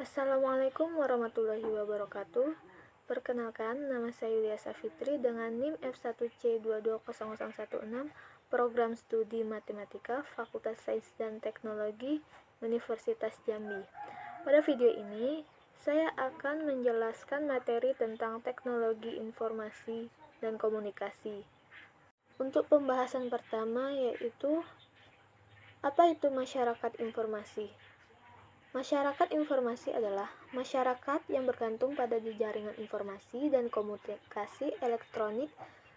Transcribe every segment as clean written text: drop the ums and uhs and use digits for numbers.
Assalamualaikum warahmatullahi wabarakatuh. Perkenalkan, nama saya Yulia Safitri dengan NIM F1C220016, Program Studi Matematika, Fakultas Sains dan Teknologi, Universitas Jambi. Pada video ini, saya akan menjelaskan materi tentang teknologi informasi dan komunikasi. Untuk pembahasan pertama yaitu, apa itu masyarakat informasi? Masyarakat informasi adalah masyarakat yang bergantung pada jaringan informasi dan komunikasi elektronik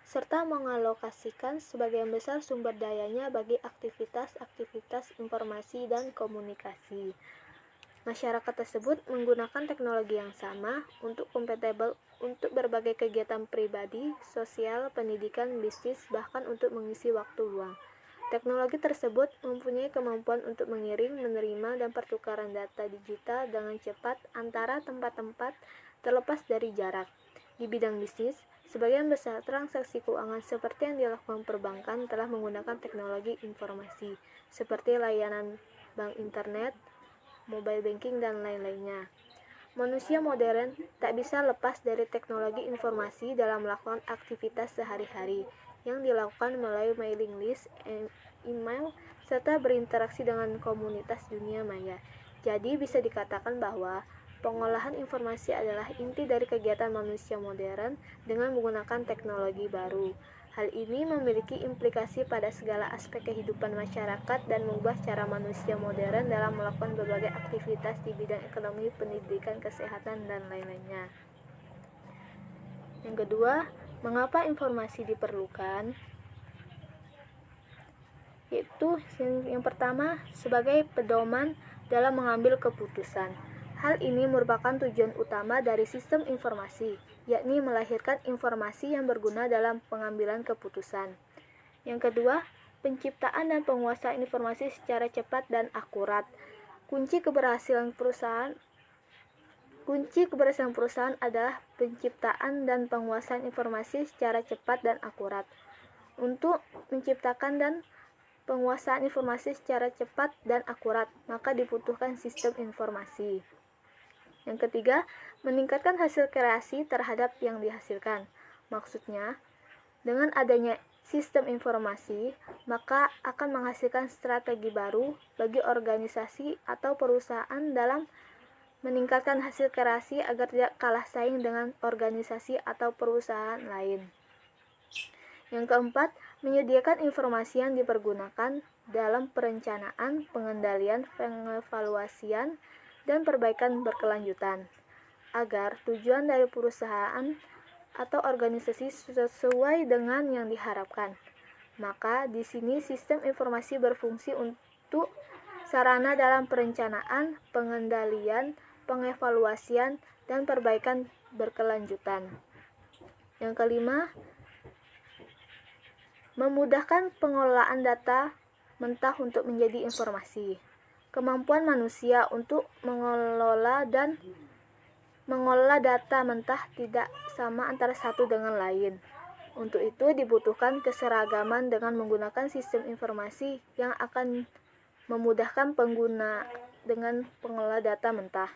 serta mengalokasikan sebagian besar sumber dayanya bagi aktivitas-aktivitas informasi dan komunikasi. Masyarakat tersebut menggunakan teknologi yang sama untuk kompatibel untuk berbagai kegiatan pribadi, sosial, pendidikan, bisnis, bahkan untuk mengisi waktu luang. Teknologi tersebut mempunyai kemampuan untuk mengirim, menerima, dan pertukaran data digital dengan cepat antara tempat-tempat terlepas dari jarak. Di bidang bisnis, sebagian besar transaksi keuangan seperti yang dilakukan perbankan telah menggunakan teknologi informasi, seperti layanan bank internet, mobile banking, dan lain-lainnya. Manusia modern tak bisa lepas dari teknologi informasi dalam melakukan aktivitas sehari-hari yang dilakukan melalui mailing list, email, serta berinteraksi dengan komunitas dunia maya. Jadi bisa dikatakan bahwa pengolahan informasi adalah inti dari kegiatan manusia modern dengan menggunakan teknologi baru. Hal ini memiliki implikasi pada segala aspek kehidupan masyarakat dan mengubah cara manusia modern dalam melakukan berbagai aktivitas di bidang ekonomi, pendidikan, kesehatan, dan lain-lainnya. Yang kedua, mengapa informasi diperlukan? Yaitu yang pertama, sebagai pedoman dalam mengambil keputusan. Hal ini merupakan tujuan utama dari sistem informasi, yakni melahirkan informasi yang berguna dalam pengambilan keputusan. Yang kedua, penciptaan dan penguasaan informasi secara cepat dan akurat. Kunci keberhasilan perusahaan adalah penciptaan dan penguasaan informasi secara cepat dan akurat. Untuk menciptakan dan penguasaan informasi secara cepat dan akurat, maka dibutuhkan sistem informasi. Yang ketiga, meningkatkan hasil kreasi terhadap yang dihasilkan. Maksudnya, dengan adanya sistem informasi, maka akan menghasilkan strategi baru bagi organisasi atau perusahaan dalam meningkatkan hasil kreasi agar tidak kalah saing dengan organisasi atau perusahaan lain. Yang keempat, menyediakan informasi yang dipergunakan dalam perencanaan, pengendalian, pengevaluasian, dan perbaikan berkelanjutan, agar tujuan dari perusahaan atau organisasi sesuai dengan yang diharapkan. Maka di sini sistem informasi berfungsi untuk sarana dalam perencanaan, pengendalian, pengevaluasian, dan perbaikan berkelanjutan. Yang kelima, memudahkan pengelolaan data mentah untuk menjadi informasi. Kemampuan manusia untuk mengelola data mentah tidak sama antara satu dengan lain. Untuk itu dibutuhkan keseragaman dengan menggunakan sistem informasi yang akan memudahkan pengguna dengan pengelola data mentah.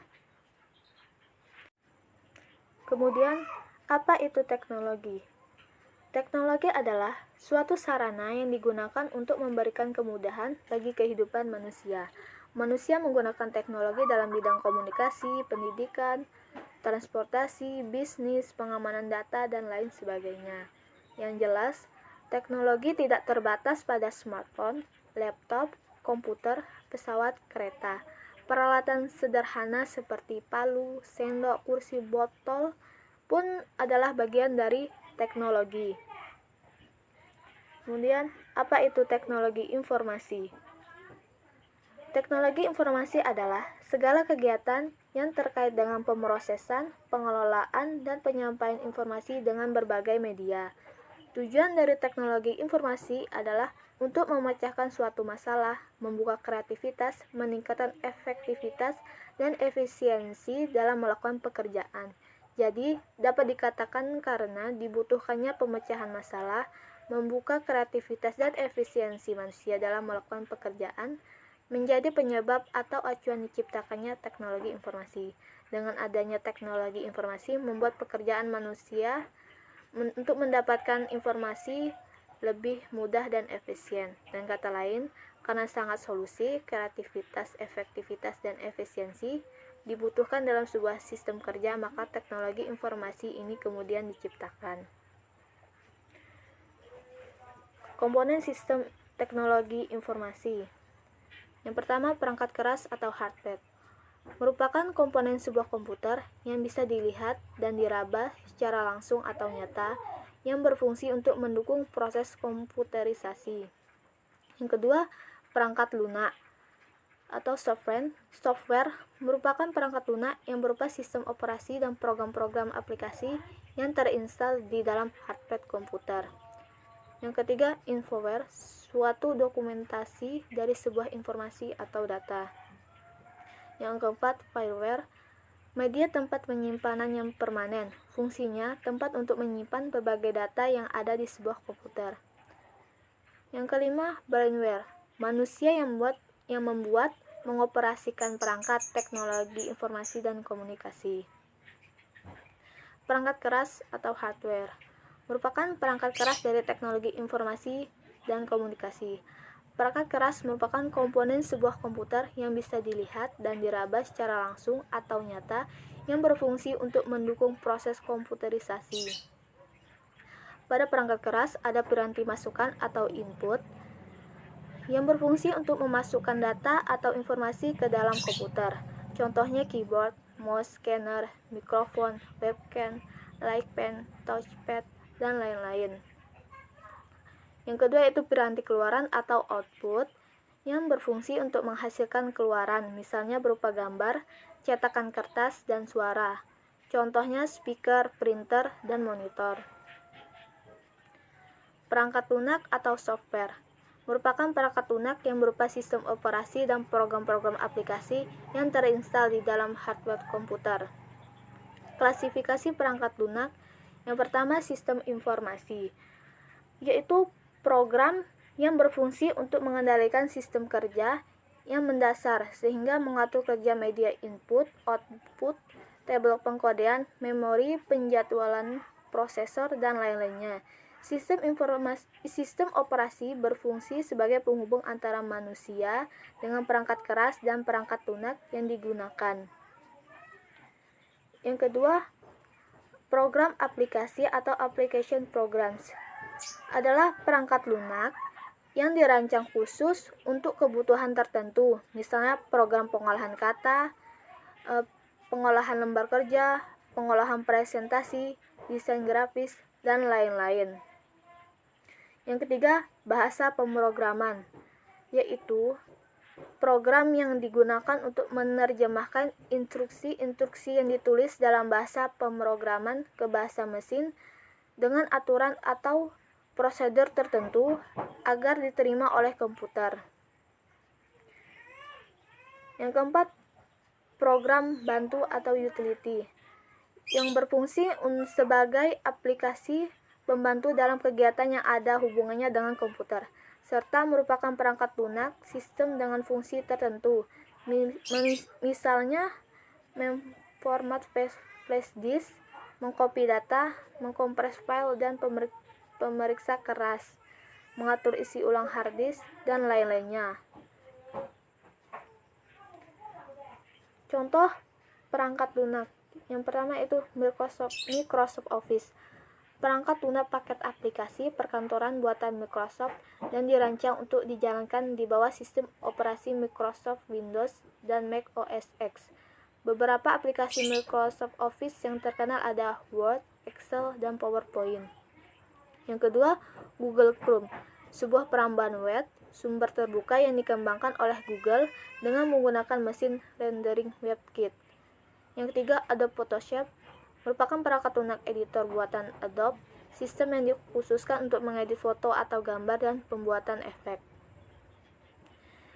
Kemudian, apa itu teknologi? Teknologi adalah suatu sarana yang digunakan untuk memberikan kemudahan bagi kehidupan manusia. Manusia menggunakan teknologi dalam bidang komunikasi, pendidikan, transportasi, bisnis, pengamanan data, dan lain sebagainya. Yang jelas, teknologi tidak terbatas pada smartphone, laptop, komputer, pesawat, kereta. Peralatan sederhana seperti palu, sendok, kursi, botol pun adalah bagian dari teknologi. Kemudian, apa itu teknologi informasi? Teknologi informasi adalah segala kegiatan yang terkait dengan pemrosesan, pengelolaan, dan penyampaian informasi dengan berbagai media. Tujuan dari teknologi informasi adalah untuk memecahkan suatu masalah, membuka kreativitas, meningkatkan efektivitas, dan efisiensi dalam melakukan pekerjaan. Jadi, dapat dikatakan karena dibutuhkannya pemecahan masalah, membuka kreativitas dan efisiensi manusia dalam melakukan pekerjaan, menjadi penyebab atau acuan diciptakannya teknologi informasi. Dengan adanya teknologi informasi membuat pekerjaan manusia untuk mendapatkan informasi lebih mudah dan efisien. Dan kata lain, karena sangat solusi, kreativitas, efektivitas, dan efisiensi dibutuhkan dalam sebuah sistem kerja, maka teknologi informasi ini kemudian diciptakan. Komponen sistem teknologi informasi. Yang pertama, perangkat keras atau hardware. Merupakan komponen sebuah komputer yang bisa dilihat dan diraba secara langsung atau nyata yang berfungsi untuk mendukung proses komputerisasi. Yang kedua, perangkat lunak atau software. Software merupakan perangkat lunak yang berupa sistem operasi dan program-program aplikasi yang terinstal di dalam hardware komputer. Yang ketiga, infoware, suatu dokumentasi dari sebuah informasi atau data. Yang keempat, fileware, media tempat penyimpanan yang permanen. Fungsinya tempat untuk menyimpan berbagai data yang ada di sebuah komputer. Yang kelima, brainware, manusia yang membuat, mengoperasikan perangkat teknologi informasi dan komunikasi. Perangkat keras atau hardware merupakan perangkat keras dari teknologi informasi dan komunikasi. Perangkat keras merupakan komponen sebuah komputer yang bisa dilihat dan diraba secara langsung atau nyata yang berfungsi untuk mendukung proses komputerisasi. Pada perangkat keras ada piranti masukan atau input yang berfungsi untuk memasukkan data atau informasi ke dalam komputer. Contohnya keyboard, mouse, scanner, mikrofon, webcam, light pen, touchpad, dan lain-lain. Yang kedua yaitu piranti keluaran atau output yang berfungsi untuk menghasilkan keluaran, misalnya berupa gambar, cetakan kertas, dan suara. Contohnya speaker, printer, dan monitor. Perangkat lunak atau software merupakan perangkat lunak yang berupa sistem operasi dan program-program aplikasi yang terinstal di dalam hardware komputer. Klasifikasi perangkat lunak. Yang pertama, sistem informasi, yaitu program yang berfungsi untuk mengendalikan sistem kerja yang mendasar sehingga mengatur kerja media input, output, tabel pengkodean, memori, penjadwalan, prosesor, dan lain-lainnya. Sistem operasi berfungsi sebagai penghubung antara manusia dengan perangkat keras dan perangkat lunak yang digunakan. Yang kedua, program aplikasi atau application programs adalah perangkat lunak yang dirancang khusus untuk kebutuhan tertentu, misalnya program pengolahan kata, pengolahan lembar kerja, pengolahan presentasi, desain grafis, dan lain-lain. Yang ketiga, bahasa pemrograman, yaitu program yang digunakan untuk menerjemahkan instruksi-instruksi yang ditulis dalam bahasa pemrograman ke bahasa mesin dengan aturan atau prosedur tertentu agar diterima oleh komputer. Yang keempat, program bantu atau utility yang berfungsi sebagai aplikasi pembantu dalam kegiatan yang ada hubungannya dengan komputer, serta merupakan perangkat lunak sistem dengan fungsi tertentu, misalnya memformat flash disk, mengcopy data, mengkompres file, dan pemeriksa keras, mengatur isi ulang hard disk, dan lain-lainnya. Contoh perangkat lunak. Yang pertama itu Microsoft Office. Perangkat lunak paket aplikasi perkantoran buatan Microsoft dan dirancang untuk dijalankan di bawah sistem operasi Microsoft Windows dan Mac OS X. Beberapa aplikasi Microsoft Office yang terkenal ada Word, Excel, dan PowerPoint. Yang kedua, Google Chrome, sebuah perambahan web sumber terbuka yang dikembangkan oleh Google dengan menggunakan mesin rendering WebKit. Yang ketiga, Adobe Photoshop, merupakan perangkat lunak editor buatan Adobe, sistem yang dikhususkan untuk mengedit foto atau gambar dan pembuatan efek.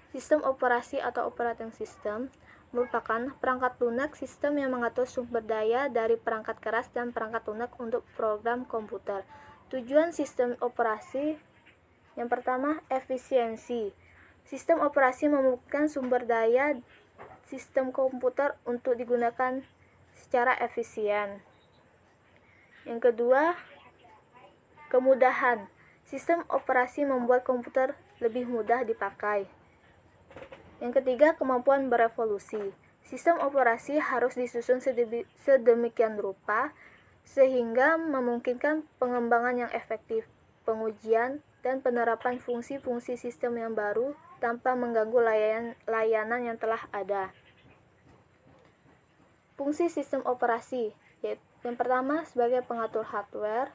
Sistem operasi atau operating system merupakan perangkat lunak sistem yang mengatur sumber daya dari perangkat keras dan perangkat lunak untuk program komputer. Tujuan sistem operasi yang pertama, efisiensi. Sistem operasi membutuhkan sumber daya sistem komputer untuk digunakan secara efisien. Yang kedua, kemudahan. Sistem operasi membuat komputer lebih mudah dipakai. Yang ketiga, kemampuan berevolusi. Sistem operasi harus disusun sedemikian rupa sehingga memungkinkan pengembangan yang efektif, pengujian, dan penerapan fungsi-fungsi sistem yang baru tanpa mengganggu layanan yang telah ada. Fungsi sistem operasi, yaitu yang pertama sebagai pengatur hardware,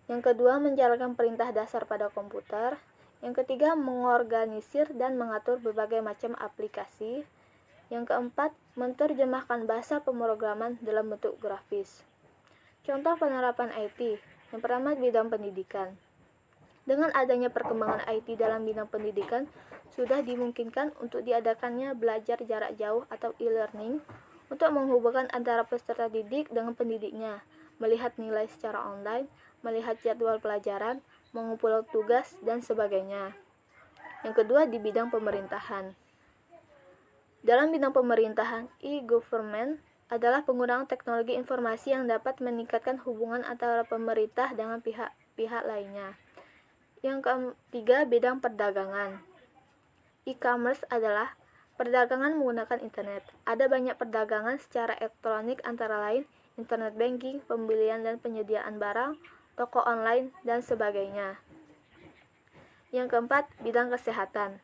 yang kedua menjalankan perintah dasar pada komputer, yang ketiga mengorganisir dan mengatur berbagai macam aplikasi, yang keempat menerjemahkan bahasa pemrograman dalam bentuk grafis. Contoh penerapan IT, yang pertama bidang pendidikan. Dengan adanya perkembangan IT dalam bidang pendidikan, sudah dimungkinkan untuk diadakannya belajar jarak jauh atau e-learning untuk menghubungkan antara peserta didik dengan pendidiknya, melihat nilai secara online, melihat jadwal pelajaran, mengumpulkan tugas, dan sebagainya. Yang kedua, di bidang pemerintahan. Dalam bidang pemerintahan, e-government adalah penggunaan teknologi informasi yang dapat meningkatkan hubungan antara pemerintah dengan pihak-pihak lainnya. Yang ketiga, bidang perdagangan. E-commerce adalah perdagangan menggunakan internet. Ada banyak perdagangan secara elektronik antara lain internet banking, pembelian dan penyediaan barang, toko online, dan sebagainya. Yang keempat, bidang kesehatan.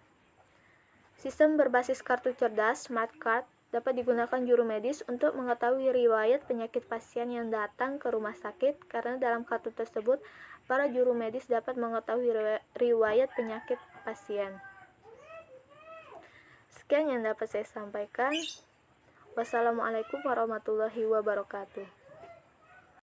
Sistem berbasis kartu cerdas, smart card, dapat digunakan juru medis untuk mengetahui riwayat penyakit pasien yang datang ke rumah sakit, karena dalam kartu tersebut, para juru medis dapat mengetahui riwayat penyakit pasien. Sekian yang dapat saya sampaikan. Wassalamualaikum warahmatullahi wabarakatuh.